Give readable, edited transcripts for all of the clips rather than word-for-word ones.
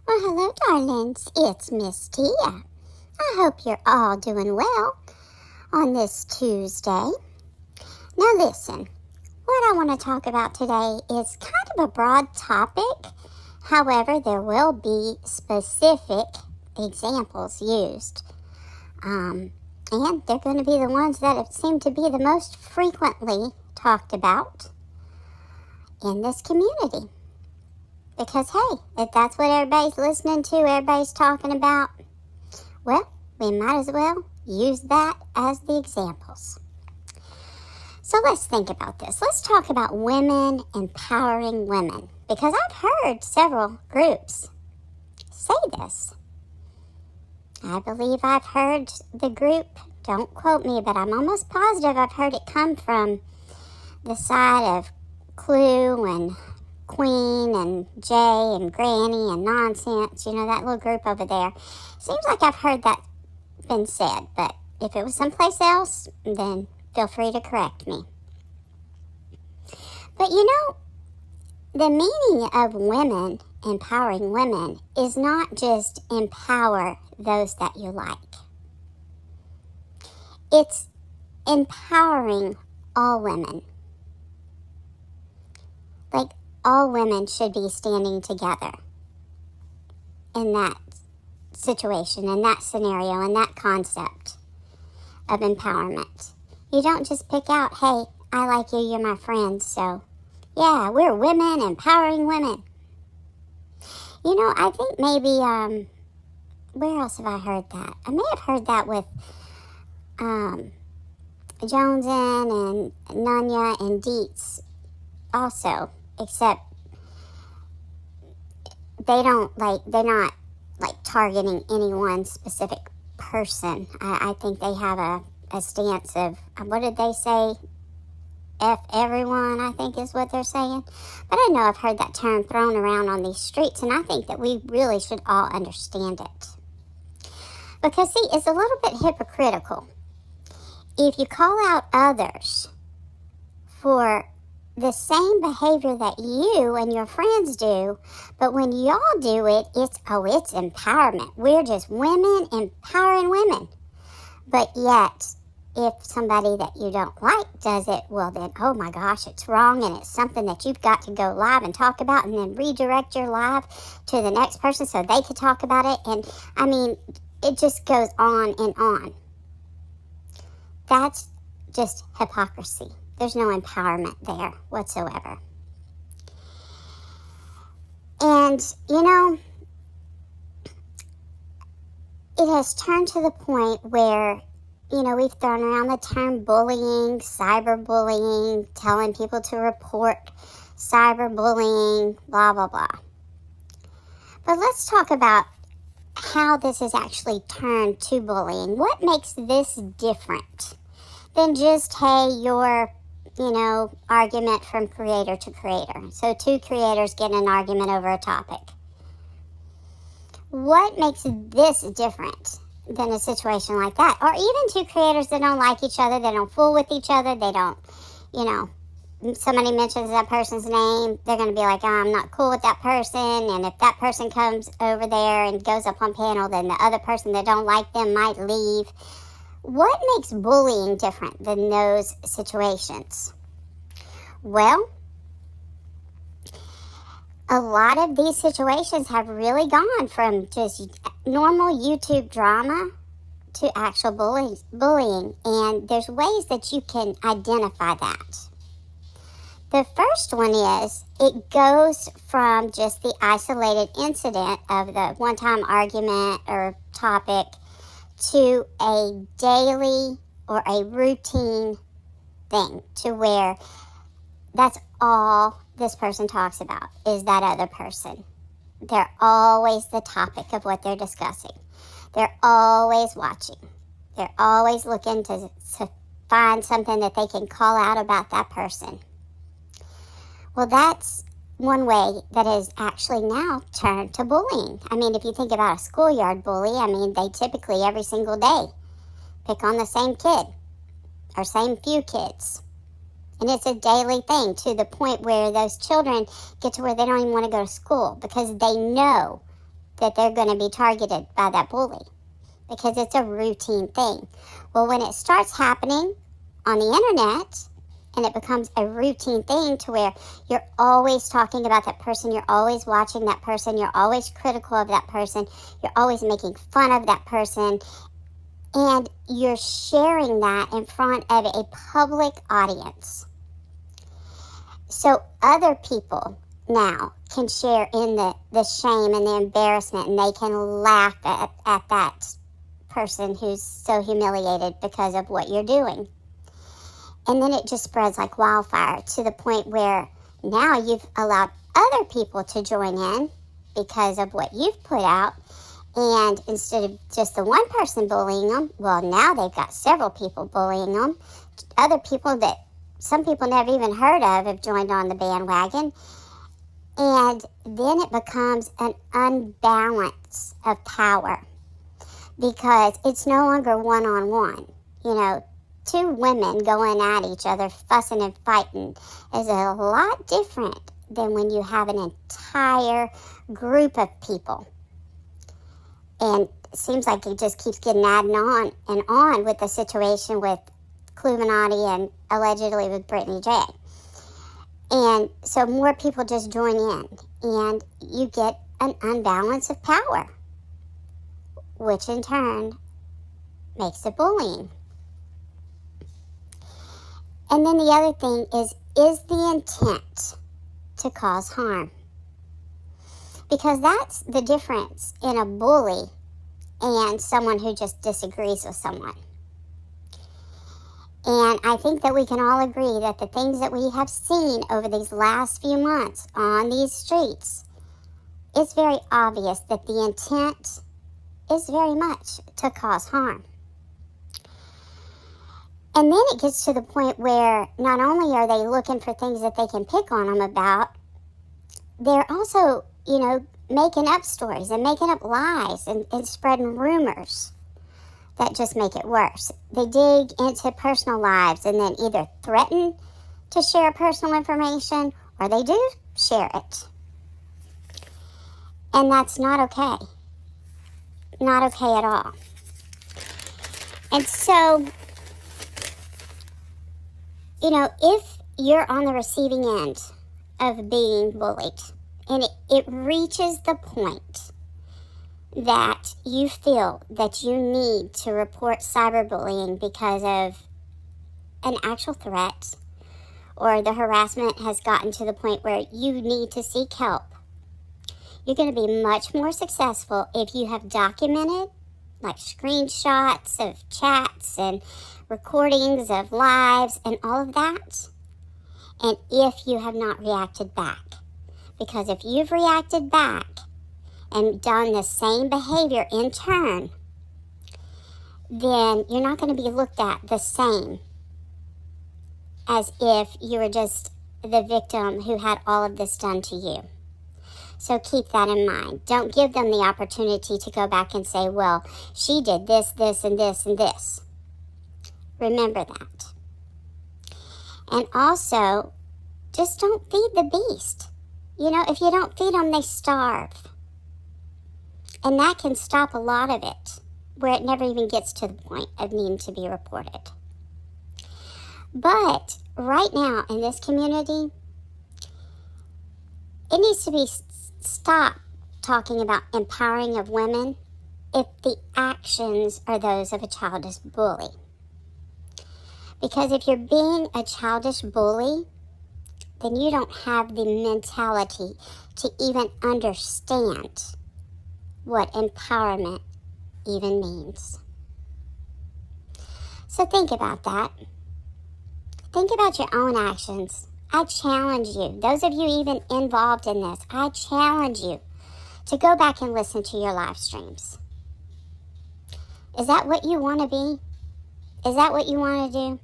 Well, hello, darlings. It's Miss Tia. I hope you're all doing well on this Tuesday. Now, listen, what I want to talk about today is kind of a broad topic. However, there will be specific examples used. And they're going to be the ones that seem to be the most frequently talked about in this community. Because, hey, if that's what everybody's listening to, everybody's talking about, well, we might as well use that as the examples. So let's think about this. Let's talk about women empowering women. Because I've heard several groups say this. I believe I've heard the group, don't quote me, but I'm almost positive I've heard it come from the side of Clue and Queen and Jay and Granny and Nonsense, that little group over there. Seems like I've heard that been said, but if it was someplace else, then feel free to correct me. But the meaning of women empowering women is not just empower those that you like. It's empowering all women. Like, all women should be standing together in that situation, in that scenario, in that concept of empowerment. You don't just pick out, hey, I like you, you're my friend, so yeah, we're women empowering women. I think maybe, where else have I heard that? I may have heard that with Jonesin and Nunya and Dietz also. Except they're not targeting any one specific person. I think they have a stance of, what did they say? F everyone, I think is what they're saying. But I know I've heard that term thrown around on these streets, and I think that we really should all understand it. Because, see, it's a little bit hypocritical. If you call out others for the same behavior that you and your friends do, but when y'all do it, it's empowerment. We're just women empowering women. But yet, if somebody that you don't like does it, well then, oh my gosh, it's wrong, and it's something that you've got to go live and talk about, and then redirect your live to the next person so they can talk about it. And it just goes on and on. That's just hypocrisy. There's no empowerment there whatsoever. And, it has turned to the point where, we've thrown around the term bullying, cyberbullying, telling people to report cyberbullying, blah, blah, blah. But let's talk about how this has actually turned to bullying. What makes this different than just, hey, you're argument from creator to creator. So two creators get in an argument over a topic. What makes this different than a situation like that? Or even two creators that don't like each other, they don't fool with each other, they don't, somebody mentions that person's name, they're going to be like, oh, I'm not cool with that person, and if that person comes over there and goes up on panel, then the other person that don't like them might leave. What makes bullying different than those situations? Well, a lot of these situations have really gone from just normal YouTube drama to actual bullying, and there's ways that you can identify that. The first one is it goes from just the isolated incident of the one-time argument or topic to a daily or a routine thing, to where that's all this person talks about is that other person. They're always the topic of what they're discussing. They're always watching. They're always looking to find something that they can call out about that person. Well, that's one way that has actually now turned to bullying. If you think about a schoolyard bully, they typically every single day pick on the same kid or same few kids. And it's a daily thing, to the point where those children get to where they don't even want to go to school because they know that they're going to be targeted by that bully because it's a routine thing. Well, when it starts happening on the internet and it becomes a routine thing to where you're always talking about that person, you're always watching that person, you're always critical of that person, you're always making fun of that person, and you're sharing that in front of a public audience. So other people now can share in the shame and the embarrassment, and they can laugh at that person who's so humiliated because of what you're doing. And then it just spreads like wildfire to the point where now you've allowed other people to join in because of what you've put out. And instead of just the one person bullying them, well, now they've got several people bullying them. Other people that some people never even heard of have joined on the bandwagon. And then it becomes an unbalance of power because it's no longer one-on-one. You know, two women going at each other, fussing and fighting is a lot different than when you have an entire group of people. And it seems like it just keeps getting added on and on with the situation with Illuminati and allegedly with Brittany J. And so more people just join in, and you get an unbalance of power, which in turn makes it bullying. And then the other thing is the intent to cause harm? Because that's the difference in a bully and someone who just disagrees with someone. And I think that we can all agree that the things that we have seen over these last few months on these streets, it's very obvious that the intent is very much to cause harm. And then it gets to the point where not only are they looking for things that they can pick on them about, they're also, making up stories and making up lies and spreading rumors that just make it worse. They dig into personal lives and then either threaten to share personal information or they do share it. And that's not okay. Not okay at all. And so, if you're on the receiving end of being bullied and it reaches the point that you feel that you need to report cyberbullying because of an actual threat or the harassment has gotten to the point where you need to seek help, you're going to be much more successful if you have documented like screenshots of chats and recordings of lives and all of that, and if you have not reacted back. Because if you've reacted back and done the same behavior in turn, then you're not going to be looked at the same as if you were just the victim who had all of this done to you. So keep that in mind. Don't give them the opportunity to go back and say, well, she did this, this, and this, and this. Remember that. And also, just don't feed the beast. If you don't feed them, they starve. And that can stop a lot of it, where it never even gets to the point of needing to be reported. But right now in this community, it needs to be stopped talking about empowering of women if the actions are those of a childish bully. Because if you're being a childish bully, then you don't have the mentality to even understand what empowerment even means. So think about that. Think about your own actions. I challenge you, those of you even involved in this, I challenge you to go back and listen to your live streams. Is that what you want to be? Is that what you want to do?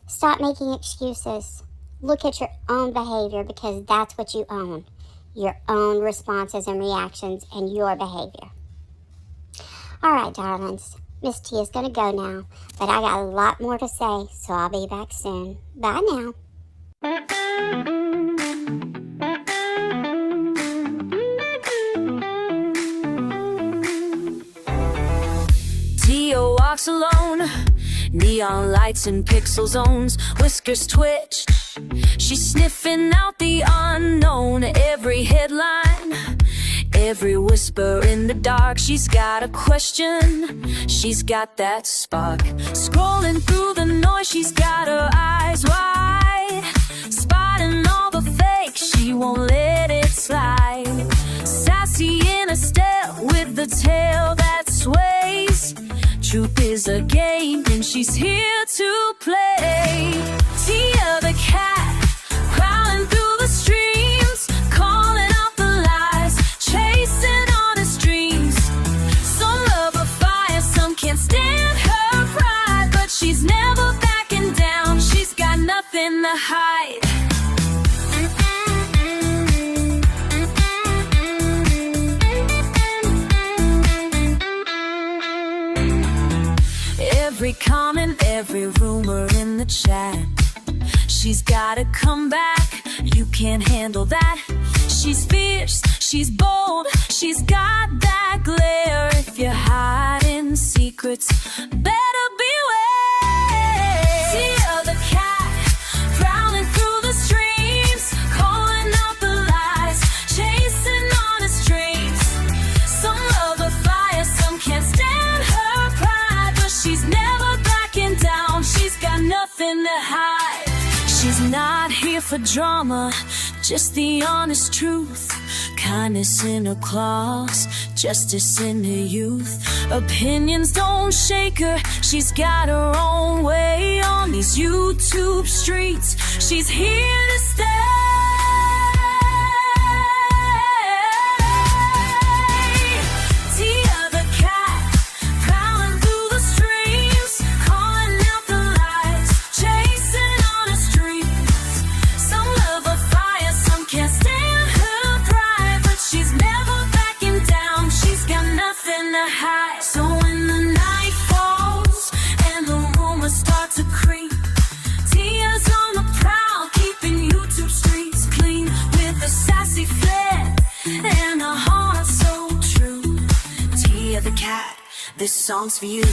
Stop making excuses. Look at your own behavior because that's what you own. Your own responses and reactions and your behavior. All right, darlings. Miss T is going to go now, but I got a lot more to say, so I'll be back soon. Bye now. walks alone. Neon lights and pixel zones, whiskers twitch. She's sniffing out the unknown. Every headline, every whisper in the dark. She's got a question, she's got that spark. Scrolling through the noise, she's got her eyes wide. Spotting all the fake, she won't let it slide. Sassy in a step with the tail that sways. Truth is a game and she's here to play. Tia the cat, prowling through the streams, calling out the lies, chasing honest dreams. Some love her fire, some can't stand her pride, but she's never backing down, she's got nothing to hide. Every comment, every rumor in the chat, she's gotta come back, you can't handle that. She's fierce, she's bold, she's got that glare. If you're hiding secrets, better beware. Tia the cat, prowling through the streams, calling out the lies, chasing honest dreams. Some love the fire, some can't stand her pride, but she's never backing down, she's got nothing to hide. She's not here for drama, just the honest truth. Kindness in her claws, justice in her youth. Opinions don't shake her, she's got her own way on these YouTube streets. She's here to stay. Tia the cat, prowling through the streams, calling out the lies, chasing honest dreams. Some love her fire, some can't stand her pride, but she's never backing down, she's got nothing to hide. So when the night falls and the rumors start to creep, Tia's on the prowl, keeping YouTube streets clean, with a sassy flair and a heart so true. Tia the cat, this song's for you.